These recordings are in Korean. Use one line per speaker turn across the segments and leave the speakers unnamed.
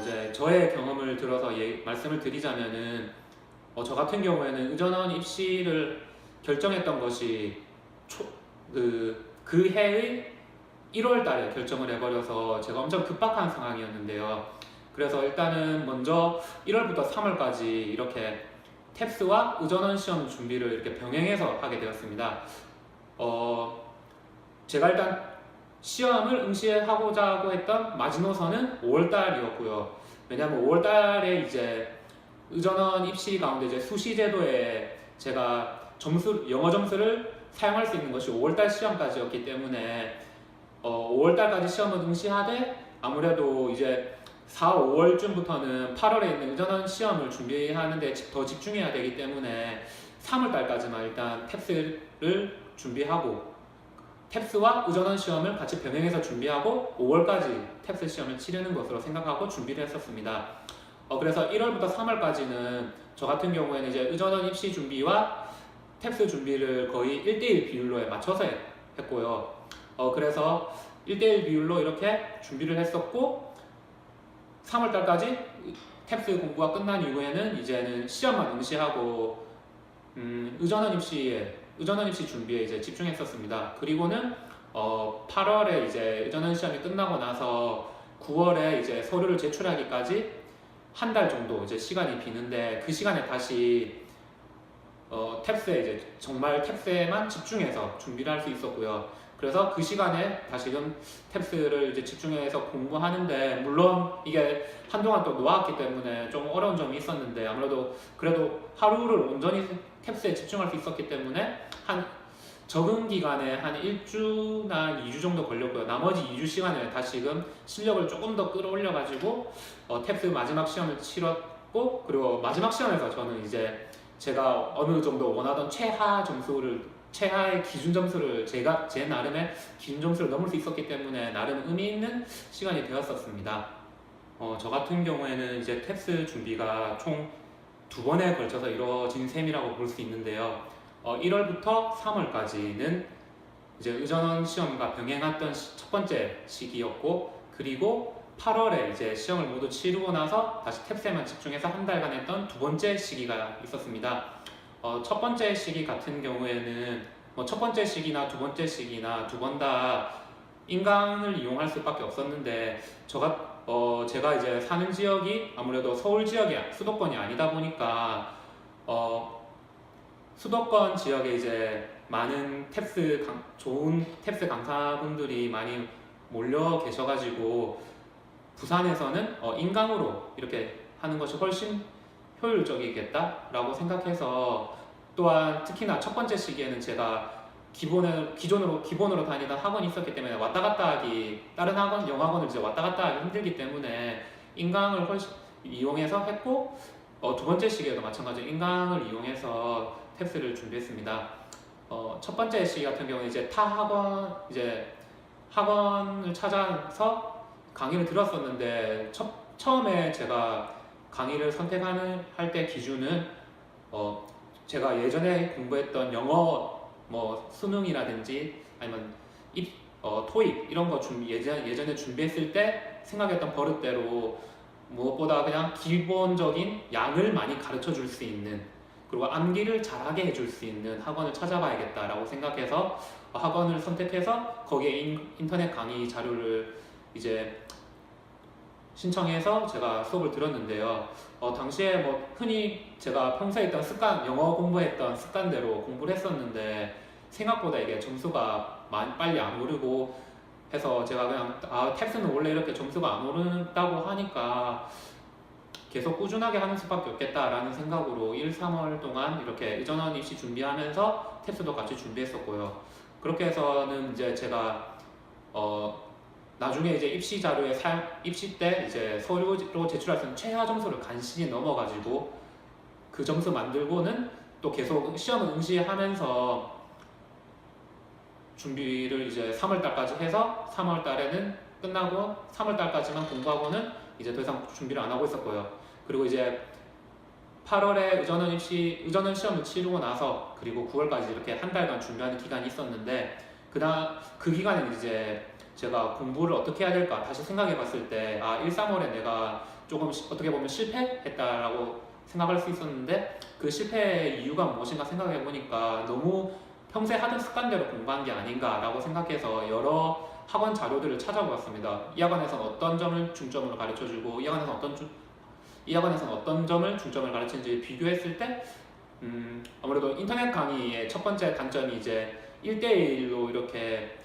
이제 저의 경험을 들어서 말씀을 드리자면은 저 같은 경우에는 의전원 입시를 결정했던 것이 그 해의 1월 달에 결정을 해버려서 제가 엄청 급박한 상황이었는데요. 그래서 일단은 먼저 1월부터 3월까지 이렇게 탭스와 의전원 시험 준비를 이렇게 병행해서 하게 되었습니다. 제가 일단 시험을 응시하고자 했던 마지노선은 5월달이었고요. 왜냐하면 5월달에 이제 의전원 입시 가운데 이제 수시 제도에 제가 영어 점수를 사용할 수 있는 것이 5월달 시험까지였기 때문에 5월달까지 시험을 응시하되 아무래도 이제 4, 5월쯤부터는 8월에 있는 의전원 시험을 준비하는데 더 집중해야 되기 때문에 3월달까지만 일단 탭스를 준비하고 탭스와 의전원 시험을 같이 병행해서 준비하고 5월까지 탭스 시험을 치르는 것으로 생각하고 준비를 했었습니다. 그래서 1월부터 3월까지는 저 같은 경우에는 이제 의전원 입시 준비와 탭스 준비를 거의 1대1 비율로 맞춰서 했고요. 그래서 1대1 비율로 이렇게 준비를 했었고 3월달까지 탭스 공부가 끝난 이후에는 이제는 시험만 응시하고 의전원 입시 준비에 이제 집중했었습니다. 그리고는 8월에 이제 의전원 시험이 끝나고 나서 9월에 이제 서류를 제출하기까지 한 달 정도 이제 시간이 비는데 그 시간에 다시 탭스에 이제 정말 탭스에만 집중해서 준비를 할 수 있었고요. 그래서 그 시간에 다시금 탭스를 이제 집중해서 공부하는데 물론 이게 한동안 또 놓았기 때문에 좀 어려운 점이 있었는데 아무래도 그래도 하루를 온전히 탭스에 집중할 수 있었기 때문에 한 적응 기간에 한 1주나 2주 정도 걸렸고요. 나머지 2주 시간에 다시금 실력을 조금 더 끌어올려 가지고 탭스 마지막 시험을 치렀고 그리고 마지막 시험에서 저는 이제 제가 어느 정도 원하던 최하의 기준 점수를 제 나름의 기준 점수를 넘을 수 있었기 때문에 나름 의미 있는 시간이 되었었습니다. 저 같은 경우에는 이제 탭스 준비가 총 2번에 걸쳐서 이루어진 셈이라고 볼 수 있는데요. 1월부터 3월까지는 이제 의전원 시험과 병행했던 첫 번째 시기였고 그리고 8월에 이제 시험을 모두 치르고 나서 다시 탭스에만 집중해서 한 달간 했던 두 번째 시기가 있었습니다. 첫 번째 시기 같은 경우에는 첫 번째 시기나 두 번째 시기나 두 번 다 인강을 이용할 수밖에 없었는데 제가 이제 사는 지역이 아무래도 서울 지역이 수도권이 아니다 보니까 수도권 지역에 이제 많은 좋은 탭스 강사분들이 많이 몰려 계셔가지고 부산에서는 인강으로 이렇게 하는 것이 훨씬 효율적이겠다라고 생각해서 또한 특히나 첫 번째 시기에는 제가 기본으로 다니던 학원이 있었기 때문에 왔다 갔다 하기 다른 학원 영학원을 이제 왔다 갔다 하기 힘들기 때문에 인강을 훨씬 이용해서 했고 두 번째 시기에도 마찬가지로 인강을 이용해서 탭스를 준비했습니다. 첫 번째 시기 같은 경우는 이제 학원을 찾아서 강의를 들었었는데 처음에 제가 강의를 할 때 기준은 제가 예전에 공부했던 영어 수능이라든지 아니면 토익 이런 거 예전에 준비했을 때 생각했던 버릇대로 무엇보다 그냥 기본적인 양을 많이 가르쳐 줄 수 있는 그리고 암기를 잘하게 해줄 수 있는 학원을 찾아봐야겠다라고 생각해서 학원을 선택해서 거기에 인터넷 강의 자료를 이제 신청해서 제가 수업을 들었는데요. 당시에 흔히 제가 평소에 있던 영어 공부했던 습관대로 공부를 했었는데 생각보다 이게 점수가 빨리 안 오르고 해서 제가 그냥 탭스는 원래 이렇게 점수가 안 오른다고 하니까 계속 꾸준하게 하는 수밖에 없겠다라는 생각으로 1, 3월 동안 이렇게 의전원 입시 준비하면서 탭스도 같이 준비했었고요. 그렇게 해서는 이제 제가 나중에 이제 입시 때 이제 서류로 제출할 수 있는 최하 점수를 간신히 넘어가지고 그 점수 만들고는 또 계속 시험을 응시하면서 준비를 이제 3월달까지 해서 3월달에는 끝나고 3월달까지만 공부하고는 이제 더 이상 준비를 안 하고 있었고요. 그리고 이제 8월에 의전원 시험을 치르고 나서 그리고 9월까지 이렇게 한 달간 준비하는 기간이 있었는데 그 기간에는 이제 제가 공부를 어떻게 해야 될까 다시 생각해 봤을 때 1, 3월에 내가 조금 어떻게 보면 실패했다라고 생각할 수 있었는데 그 실패의 이유가 무엇인가 생각해 보니까 너무 평소에 하던 습관대로 공부한 게 아닌가라고 생각해서 여러 학원 자료들을 찾아보았습니다. 이 학원에서는 어떤 점을 중점으로 가르쳐주고 이 학원에서는 어떤 점을 중점을 가르치는지 비교했을 때 아무래도 인터넷 강의의 첫 번째 단점이 이제 1대1로 이렇게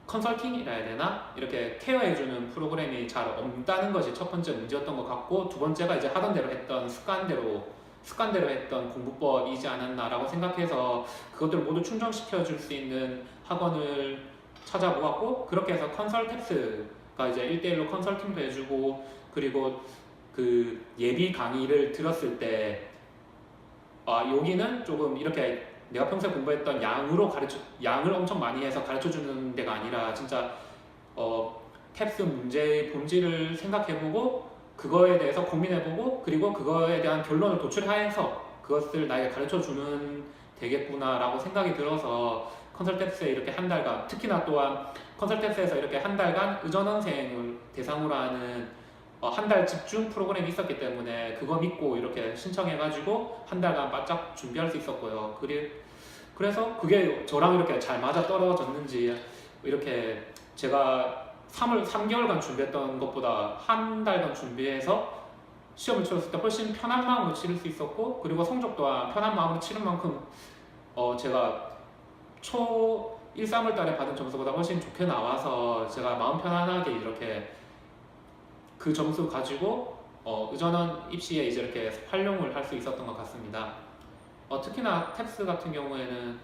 컨설팅이라 해야 되나? 이렇게 케어해주는 프로그램이 잘 없다는 것이 첫 번째 문제였던 것 같고, 두 번째가 이제 하던 대로 했던 습관대로 했던 공부법이지 않았나라고 생각해서 그것들을 모두 충족시켜 줄 수 있는 학원을 찾아보았고, 그렇게 해서 컨설텍스가 이제 1대1로 컨설팅도 해주고, 그리고 그 예비 강의를 들었을 때 여기는 조금 이렇게 내가 평소에 공부했던 양을 엄청 많이 해서 가르쳐주는 데가 아니라 진짜 탭스 문제의 본질을 생각해보고 그거에 대해서 고민해보고 그리고 그거에 대한 결론을 도출해서 그것을 나에게 가르쳐주면 되겠구나라고 생각이 들어서 컨설텍스에 이렇게 한 달간, 특히나 또한 컨설텍스에서 이렇게 한 달간 의전원생을 대상으로 하는 한 달 집중 프로그램이 있었기 때문에 그거 믿고 이렇게 신청해가지고 한 달간 바짝 준비할 수 있었고요. 그래서 그게 저랑 이렇게 잘 맞아 떨어졌는지 이렇게 제가 3개월간 준비했던 것보다 한 달간 준비해서 시험을 치렀을 때 훨씬 편한 마음으로 치를 수 있었고, 그리고 성적 또한 편한 마음으로 치는 만큼 제가 초 1, 3월 달에 받은 점수보다 훨씬 좋게 나와서 제가 마음 편안하게 이렇게 그 점수 가지고 의전원 입시에 이제 이렇게 활용을 할 수 있었던 것 같습니다. 특히나 탭스 같은 경우에는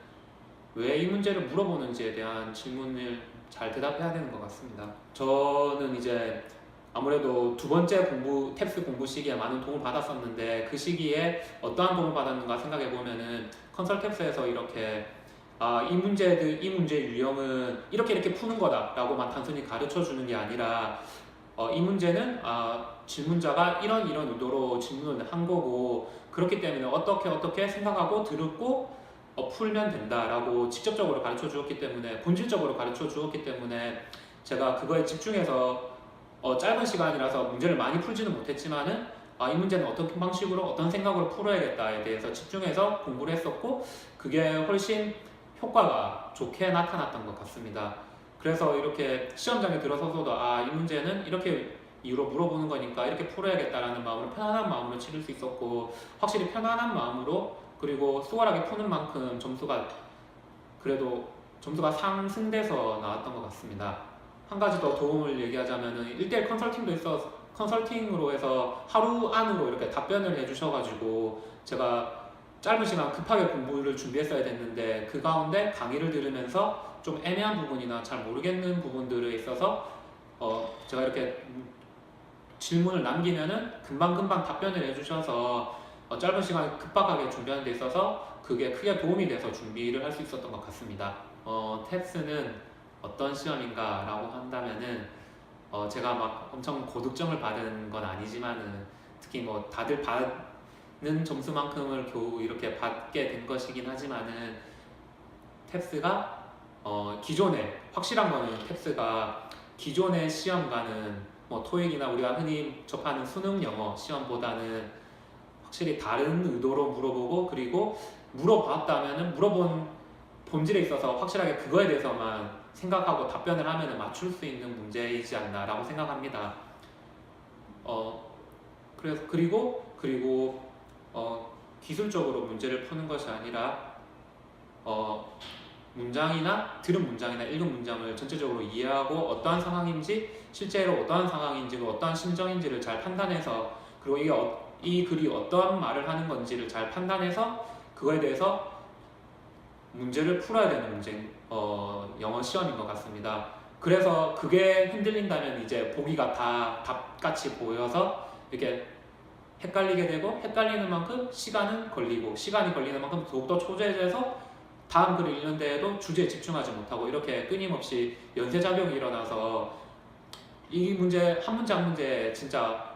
왜 이 문제를 물어보는지에 대한 질문을 잘 대답해야 되는 것 같습니다. 저는 이제 아무래도 두 번째 탭스 공부 시기에 많은 도움을 받았었는데 그 시기에 어떠한 도움을 받았는가 생각해 보면은 컨설탭스에서 이렇게 이 문제 유형은 이렇게 푸는 거다라고만 단순히 가르쳐 주는 게 아니라 이 문제는 질문자가 이런 의도로 질문을 한 거고 그렇기 때문에 어떻게 생각하고 들었고 풀면 된다라고 직접적으로 가르쳐 주었기 때문에 본질적으로 가르쳐 주었기 때문에 제가 그거에 집중해서 짧은 시간이라서 문제를 많이 풀지는 못했지만은 이 문제는 어떤 방식으로 어떤 생각으로 풀어야겠다에 대해서 집중해서 공부를 했었고 그게 훨씬 효과가 좋게 나타났던 것 같습니다. 그래서 이렇게 시험장에 들어서서도 이 문제는 이렇게 이유로 물어보는 거니까 이렇게 풀어야겠다라는 마음으로 편안한 마음으로 치를 수 있었고 확실히 편안한 마음으로 그리고 수월하게 푸는 만큼 점수가 상승돼서 나왔던 것 같습니다. 한 가지 더 도움을 얘기하자면은 1대1 컨설팅으로 해서 하루 안으로 이렇게 답변을 해주셔가지고 제가 짧은 시간 급하게 공부를 준비했어야 됐는데 그 가운데 강의를 들으면서 좀 애매한 부분이나 잘 모르겠는 부분들에 있어서 제가 이렇게 질문을 남기면은 금방금방 답변을 해주셔서 짧은 시간 급박하게 준비하는 데 있어서 그게 크게 도움이 돼서 준비를 할 수 있었던 것 같습니다. 탭스는 어떤 시험인가 라고 한다면은 제가 막 엄청 고득점을 받은 건 아니지만은 특히 뭐 다들 받는 점수만큼을 겨우 이렇게 받게 된 것이긴 하지만은 탭스가 기존에 확실한 거는 탭스가 기존의 시험과는 뭐 토익이나 우리가 흔히 접하는 수능 영어 시험보다는 확실히 다른 의도로 물어보고 그리고 물어봤다면은 물어본 본질에 있어서 확실하게 그거에 대해서만 생각하고 답변을 하면은 맞출 수 있는 문제이지 않나라고 생각합니다. 그리고 기술적으로 문제를 푸는 것이 아니라 문장이나 들은 문장이나 읽은 문장을 전체적으로 이해하고 어떠한 상황인지 실제로 어떠한 상황인지고 어떠한 심정인지를 잘 판단해서 그리고 이 글이 어떠한 말을 하는 건지를 잘 판단해서 그거에 대해서 문제를 풀어야 되는 영어 시험인 것 같습니다. 그래서 그게 흔들린다면 이제 보기가 다 답같이 보여서 이렇게 헷갈리게 되고 헷갈리는 만큼 시간이 걸리는 만큼 더욱더 초조해져서 다음 글을 읽는 데에도 주제에 집중하지 못하고 이렇게 끊임없이 연쇄작용이 일어나서 이 문제 한 문제 한 문제 진짜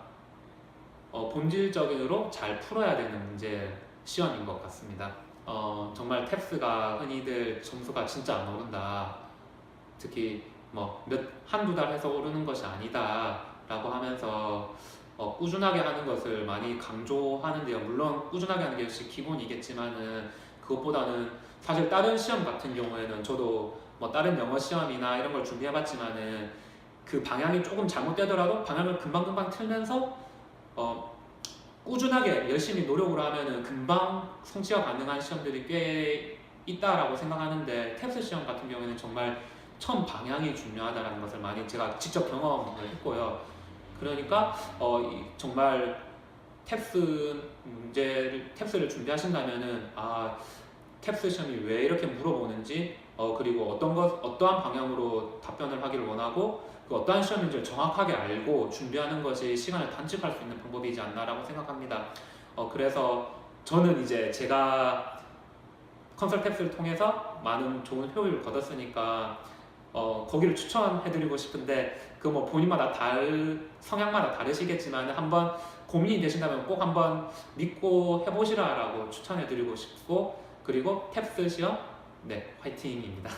본질적으로 잘 풀어야 되는 문제 시험인 것 같습니다. 정말 탭스가 흔히들 점수가 진짜 안 오른다, 특히 뭐 한두 달 해서 오르는 것이 아니다 라고 하면서 꾸준하게 하는 것을 많이 강조하는데요. 물론 꾸준하게 하는 게 역시 기본이겠지만은 그것보다는 사실 다른 시험 같은 경우에는 저도 뭐 다른 영어 시험이나 이런 걸 준비해봤지만은 그 방향이 조금 잘못되더라도 방향을 금방금방 틀면서 꾸준하게 열심히 노력을 하면은 금방 성취가 가능한 시험들이 꽤 있다라고 생각하는데 탭스 시험 같은 경우에는 정말 처음 방향이 중요하다는 것을 많이 제가 직접 경험을 했고요. 그러니까 정말 탭스를 준비하신다면은 탭스 시험이 왜 이렇게 물어보는지 그리고 어떠한 방향으로 답변을 하기를 원하고 그 어떠한 시험인지를 정확하게 알고 준비하는 것이 시간을 단축할 수 있는 방법이지 않나라고 생각합니다. 그래서 저는 이제 제가 컨설 탭스를 통해서 많은 좋은 효율을 거뒀으니까 거기를 추천해드리고 싶은데 그 뭐 본인마다 성향마다 다르시겠지만 한번 고민이 되신다면 꼭 한번 믿고 해보시라라고 추천해드리고 싶고 그리고 탭스 시험 화이팅입니다.